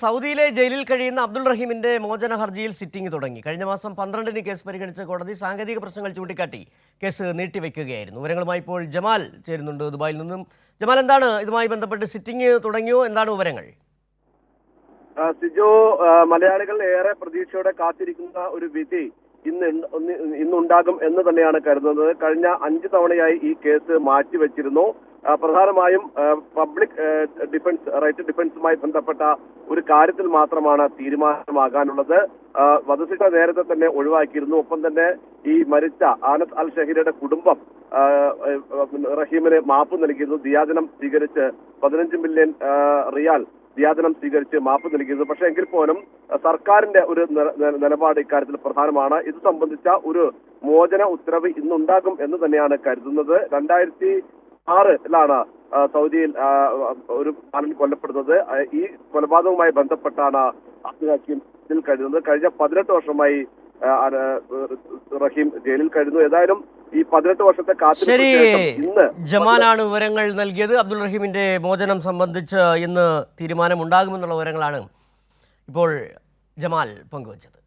സൗദിയിലെ ജയിലിൽ കഴിയുന്ന അബ്ദുൾ റഹീമിന്റെ മോചന ഹർജിയിൽ സിറ്റിംഗ് തുടങ്ങി. കഴിഞ്ഞ മാസം 12-ന് കേസ് പരിഗണിച്ച കോടതി സാങ്കേതിക പ്രശ്നങ്ങൾ ചൂണ്ടിക്കാട്ടി കേസ് നീട്ടിവെക്കുകയായിരുന്നു. വിവരങ്ങളുമായി ഇപ്പോൾ ജമാൽ ചേരുന്നുണ്ട് ദുബായിൽ നിന്നും. ജമാൽ, എന്താണ് ഇതുമായി ബന്ധപ്പെട്ട് സിറ്റിംഗ് തുടങ്ങിയോ? എന്താണ് വിവരങ്ങൾ? സിജോ, മലയാളികൾ ഏറെ പ്രതീക്ഷയോടെ കാത്തിരിക്കുന്ന ഒരു വിധി ഇന്നുണ്ടാകും എന്ന് തന്നെയാണ് കരുതുന്നത്. കഴിഞ്ഞ 5 തവണയായി ഈ കേസ് മാറ്റിവെച്ചിരുന്നു. പ്രധാനമായും പബ്ലിക് റൈറ്റ് ഡിഫൻസുമായി ബന്ധപ്പെട്ട ഒരു കാര്യത്തിൽ മാത്രമാണ് തീരുമാനമാകാനുള്ളത്. വധശിക്ഷ നേരത്തെ തന്നെ ഒഴിവാക്കിയിരുന്നു. ഒപ്പം തന്നെ ഈ മരിച്ച ആനസ് അൽ ഷഹീരയുടെ കുടുംബം റഹീമിന് മാപ്പ് നൽകിയിരുന്നു. ദിയാദനം സ്വീകരിച്ച് 15 മില്യൺ റിയാൽ ദിയാദനം സ്വീകരിച്ച് മാപ്പ് നൽകിയിരുന്നു. പക്ഷേ എങ്കിൽ പോലും സർക്കാരിന്റെ ഒരു നിലപാട് ഇക്കാര്യത്തിൽ പ്രധാനമാണ്. ഇത് സംബന്ധിച്ച ഒരു മോചന ഉത്തരവ് ഇന്നുണ്ടാകും എന്ന് തന്നെയാണ് കരുതുന്നത്. 2006-ലാണ് സൗദിയിൽ ഒരു ബാലൻ കൊല്ലപ്പെടുന്നത്. ഈ കൊലപാതകവുമായി ബന്ധപ്പെട്ടാണ് അബ്ദുൽ ഹക്കീം ജയിലിൽ കഴിയുന്നത്. കഴിഞ്ഞ 18 വർഷമായി റഹീം ജയിലിൽ കഴിയുന്നു. ഏതായാലും ഈ 18 വർഷത്തെ ഇന്ന് ജമാലാണ് വിവരങ്ങൾ നൽകിയത്. അബ്ദുൾ റഹീമിന്റെ മോചനം സംബന്ധിച്ച് ഇന്ന് തീരുമാനമുണ്ടാകുമെന്നുള്ള വിവരങ്ങളാണ് ഇപ്പോൾ ജമാൽ പങ്കുവച്ചത്.